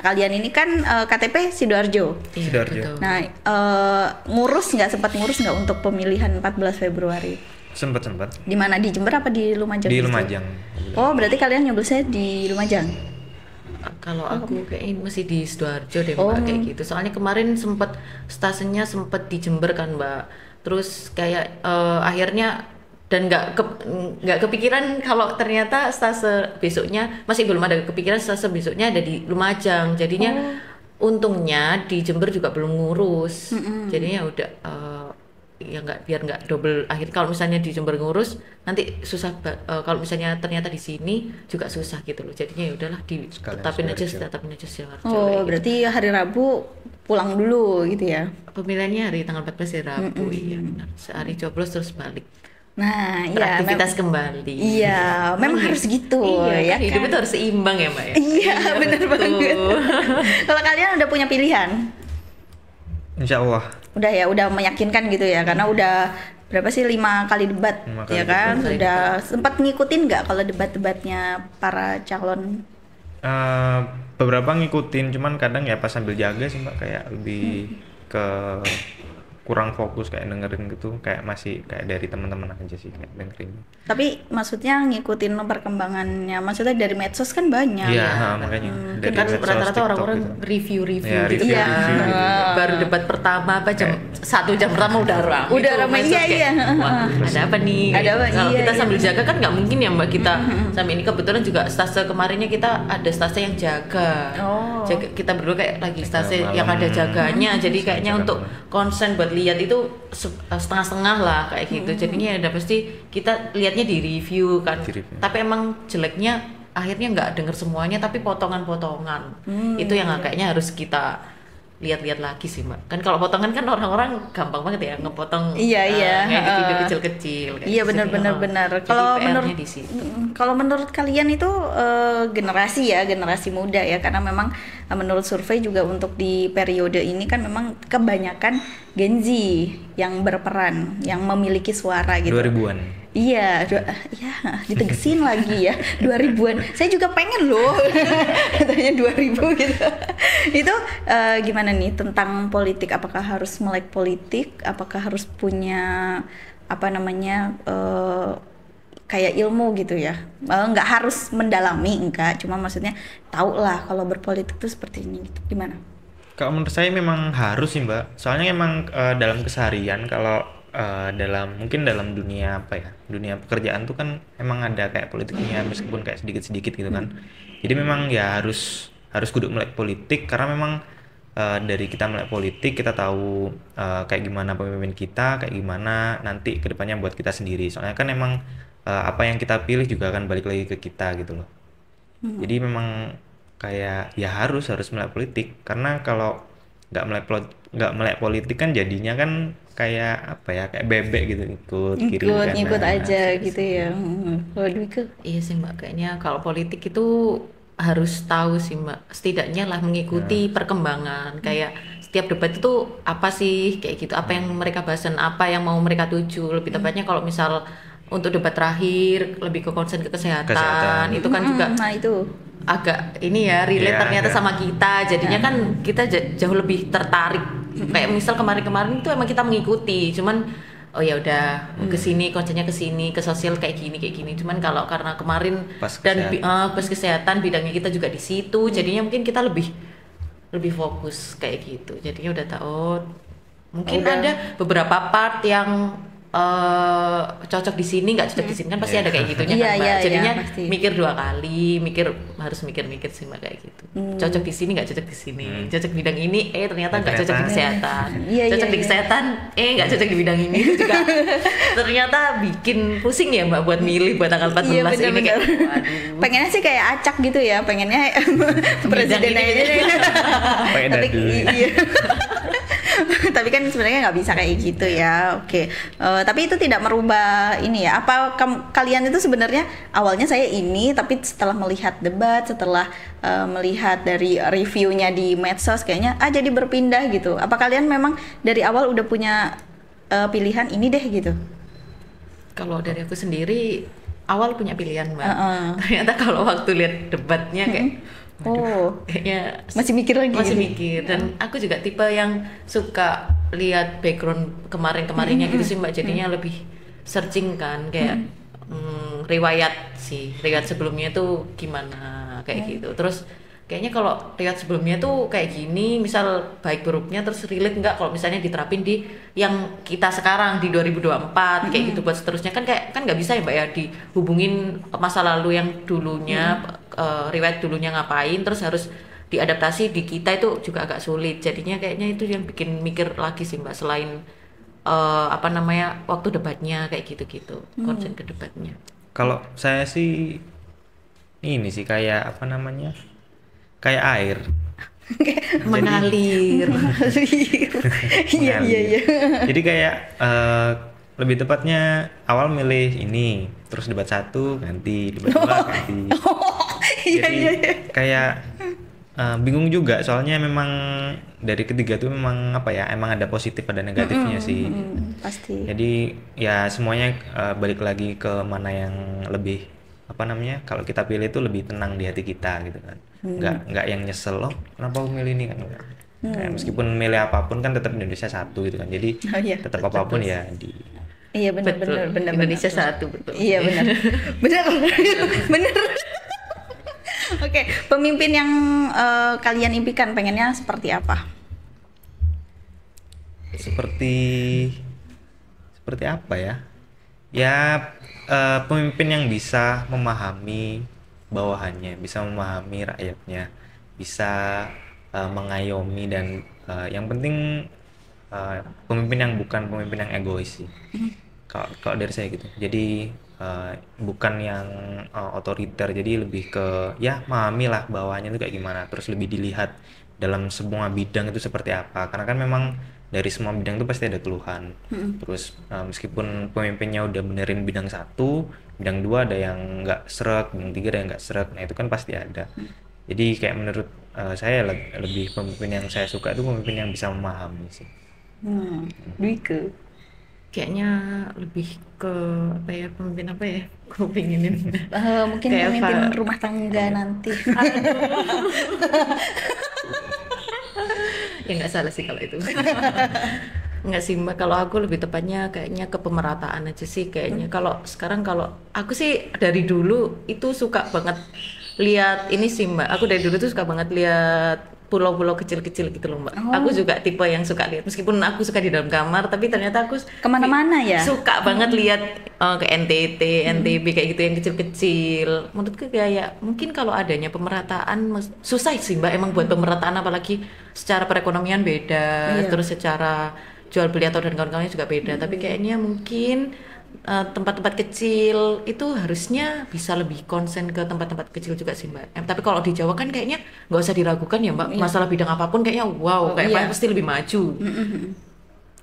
Nah kalian ini kan KTP Sidoarjo. Sidoarjo. Nah sempat ngurus nggak untuk pemilihan 14 Februari? Sempat. Di mana, di Jember apa di Lumajang? Di Lumajang. Oh berarti kalian nyoblosnya di Lumajang? Kalau aku kayaknya masih di Sidoarjo deh Mbak, kayak gitu. Soalnya kemarin stasiunnya sempet di Jember kan Mbak. Terus kayak akhirnya dan nggak kepikiran kalau ternyata stase besoknya masih belum ada kepikiran stase besoknya ada di Lumajang. Jadinya untungnya di Jember juga belum ngurus. Jadinya udah ya biar nggak double. Akhirnya kalau misalnya di Jember ngurus nanti susah. Kalau misalnya ternyata di sini juga susah gitu loh. Jadinya ya udahlah tetapin aja Sidoarjo. Oh berarti hari Rabu pulang dulu gitu ya? Pemilihannya hari tanggal 14 Rabu, iya benar. Sehari coblos terus balik. Nah, aktivitas kembali. Iya, memang harus gitu. Iya, ya kan hidup itu harus seimbang ya, Mbak ya. Iya, benar banget. Kalau kalian udah punya pilihan? Insya Allah. Udah meyakinkan gitu ya, karena udah berapa sih 5 kali debat, 5 kali ya kan? debat. Udah sempat ngikutin nggak kalau debat-debatnya para calon? Beberapa ngikutin, cuman kadang ya pas sambil jaga sih Mbak, kayak lebih ke kurang fokus kayak dengerin gitu, kayak masih kayak dari teman-teman aja sih kayak dengerin. Tapi maksudnya ngikutin perkembangannya, maksudnya dari medsos kan banyak. Iya, makanya. Dari Kan medsos, rata-rata TikTok orang-orang gitu. review Ya, gitu. review Kan. gitu. Baru debat pertama apa jam 1 jam pertama udah ramai. Udah ramai, iya. Wah, ada apa nih? Ada apa? Kalau Iya, kita iya. sambil jaga kan nggak mungkin ya Mbak kita sampai ini kebetulan juga stase kemarinnya kita ada stase yang jaga. Oh. Kita berdua kayak lagi stase malam. yang ada jaganya. Jadi kayaknya Jaga untuk konsen buat lihat itu setengah-setengah lah kayak gitu. Jadinya udah pasti kita lihatnya di review kan. Di review. Tapi emang jeleknya akhirnya nggak denger semuanya tapi potongan-potongan. Itu yang kayaknya harus kita lihat-lihat lagi sih Mbak. Kan kalau potongan kan orang-orang gampang banget ya ngepotong Iya. kayak di video kecil-kecil kayak Iya gitu. benar. Jadi Kalau PR-nya di situ. kalau menurut kalian itu generasi muda ya, karena memang menurut survei juga untuk di periode ini kan memang kebanyakan Gen Z yang berperan, yang memiliki suara gitu. 2000-an. Iya, ditegesin lagi ya 2000-an. Saya juga pengen loh katanya 2000 gitu. Itu gimana nih tentang politik? Apakah harus melek politik? Apakah harus punya kayak ilmu gitu ya? Nggak harus mendalami, enggak. Cuma maksudnya tahu lah kalau berpolitik itu seperti ini gitu. Gimana? Kalau menurut saya memang harus sih Mbak. Soalnya emang dalam keseharian kalau mungkin dalam dunia dunia pekerjaan tuh kan emang ada kayak politiknya meskipun kayak sedikit-sedikit gitu kan. Jadi memang ya harus kudu melek politik karena memang dari kita melek politik kita tahu kayak gimana pemimpin kita, kayak gimana nanti kedepannya buat kita sendiri. Soalnya kan emang apa yang kita pilih juga akan balik lagi ke kita gitu loh. Jadi memang kayak ya harus melek politik karena kalau nggak melek politik kan jadinya kan kayak kayak bebek gitu ikut aja gitu ya. Iya sih Mbak, kayaknya kalau politik itu harus tahu sih Mbak, setidaknya lah mengikuti perkembangan kayak setiap debat itu apa sih kayak gitu, apa yang mereka bahasan, apa yang mau mereka tuju. Lebih tepatnya kalau misal untuk debat terakhir lebih ke konsen ke kesehatan. Itu kan juga itu agak ini ya relate ternyata sama kita, jadinya kan kita jauh lebih tertarik. Kayak misal kemarin itu emang kita mengikuti, cuman oh ya udah kesini konsennya kesini ke sosial kayak gini. Cuman kalau karena kemarin pas kesehatan bidangnya kita juga di situ, jadinya mungkin kita lebih fokus kayak gitu. Jadinya udah tahu mungkin ada beberapa part yang cocok di sini nggak cocok di sini kan pasti ada kayak gitunya kan Mbak. Jadinya mikir 2 kali, harus mikir sih Mbak kayak gitu. Cocok di sini nggak cocok di sini, cocok bidang ini ternyata nggak cocok di kesehatan, cocok di kesehatan nggak cocok di bidang ini. Itu juga ternyata bikin pusing ya Mbak buat milih buat tanggal 14 ini kayak waduh. Pengennya sih kayak acak gitu ya, pengennya presiden aja. Tapi iya. Tapi kan sebenarnya nggak bisa kayak gitu ya. Oke. Tapi itu tidak merubah ini ya. Apa kalian itu sebenarnya awalnya saya ini, tapi setelah melihat debat, setelah melihat dari reviewnya di medsos kayaknya jadi berpindah gitu. Apa kalian memang dari awal udah punya pilihan ini deh gitu? Kalau dari aku sendiri awal punya pilihan Mbak. Ternyata kalau waktu lihat debatnya kayak Oh, Kayaknya masih mikir lagi. masih gitu? mikir. Dan aku juga tipe yang suka lihat background kemarin-kemarinnya gitu sih Mbak. Jadinya lebih searching kan kayak riwayat sebelumnya tuh gimana kayak gitu. Terus kayaknya kalau riwayat sebelumnya tuh kayak gini, misal baik buruknya terus relate nggak kalau misalnya diterapin di yang kita sekarang di 2024 kayak gitu buat seterusnya kan kayak kan nggak bisa ya Mbak ya dihubungin masa lalu yang dulunya riwayat dulunya ngapain terus harus diadaptasi di kita itu juga agak sulit. Jadinya kayaknya itu yang bikin mikir lagi sih Mbak selain apa namanya waktu debatnya kayak gitu-gitu, konsen ke debatnya. Kalau saya sih ini sih kayak apa namanya? Kayak air. Mengalir. Iya. Jadi kayak lebih tepatnya awal milih ini, terus debat 1 ganti, debat 2 ganti. Jadi kayak bingung juga soalnya memang dari ketiga tuh memang apa ya, emang ada positif ada negatifnya sih. Pasti. Jadi ya semuanya balik lagi ke mana yang lebih apa namanya, kalau kita pilih itu lebih tenang di hati kita gitu kan. Nggak yang nyesel loh kenapa aku milih ini kan enggak. Kayak meskipun milih apapun kan tetap Indonesia satu gitu kan. Jadi tetap apapun ya di Iya benar. Indonesia satu betul. Iya benar. Benar. Oke, pemimpin yang kalian impikan pengennya seperti apa? Seperti apa ya? Ya pemimpin yang bisa memahami bawahannya, bisa memahami rakyatnya, bisa mengayomi dan yang penting pemimpin yang bukan pemimpin yang egois sih. Kalau dari saya gitu. Jadi bukan yang otoriter, jadi lebih ke ya memahami lah bawahannya itu kayak gimana, terus lebih dilihat dalam semua bidang itu seperti apa, karena kan memang dari semua bidang itu pasti ada keluhan. Terus meskipun pemimpinnya udah benerin bidang 1, bidang 2 ada yang nggak srek, bidang 3 ada yang nggak srek, nah itu kan pasti ada. Jadi kayak menurut saya lebih pemimpin yang saya suka itu pemimpin yang bisa memahami sih. Dwike. Kayaknya lebih ke apa ya, pemimpin apa ya? Aku pengenin. Mungkin Kayak pemimpin apa? rumah tangga nanti. Ya nggak salah sih kalau itu. Nggak sih Mbak, kalau aku lebih tepatnya kayaknya ke pemerataan aja sih kayaknya. Kalau sekarang kalau aku sih dari dulu itu suka banget lihat ini sih Mbak. Aku dari dulu tuh suka banget lihat pulau-pulau kecil-kecil gitu loh Mbak. Aku juga tipe yang suka lihat, meskipun aku suka di dalam kamar, tapi ternyata aku Kemana-mana ya? suka banget lihat ke NTT, NTB kayak gitu yang kecil-kecil. Menurutku kayak mungkin kalau adanya pemerataan susah sih Mbak emang buat pemerataan, apalagi secara perekonomian beda, terus secara jual beli atau dan kawan-kawannya juga beda. Tapi kayaknya mungkin tempat-tempat kecil itu harusnya bisa lebih konsen ke tempat-tempat kecil juga sih Mbak. Tapi kalau di Jawa kan kayaknya nggak usah diragukan ya Mbak, masalah bidang apapun kayaknya wow, kayak pasti lebih maju.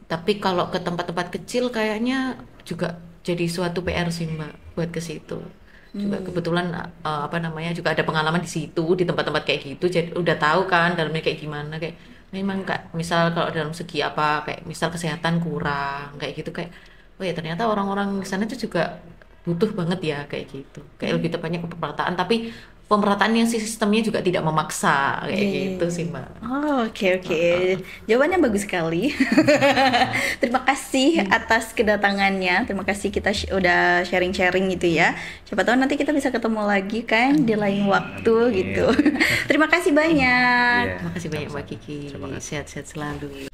Tapi kalau ke tempat-tempat kecil kayaknya juga jadi suatu PR sih Mbak buat ke situ. Juga kebetulan apa namanya juga ada pengalaman di situ, di tempat-tempat kayak gitu, jadi udah tahu kan dalamnya kayak gimana, kayak memang kayak misal kalau dalam segi apa kayak misal kesehatan kurang kayak gitu, kayak oh ya ternyata orang-orang di sana itu juga butuh banget ya kayak gitu. Kayak lebih tepatnya ke pemerataan, tapi pemerataan yang sistemnya juga tidak memaksa kayak gitu sih Mbak. Oh, oke. Jawabannya bagus sekali. Terima kasih atas kedatangannya. Terima kasih kita udah sharing-sharing gitu ya. Siapa tahu nanti kita bisa ketemu lagi kan di lain waktu gitu. Terima kasih banyak. Terima kasih banyak Mbak Kiki. Sehat-sehat selalu.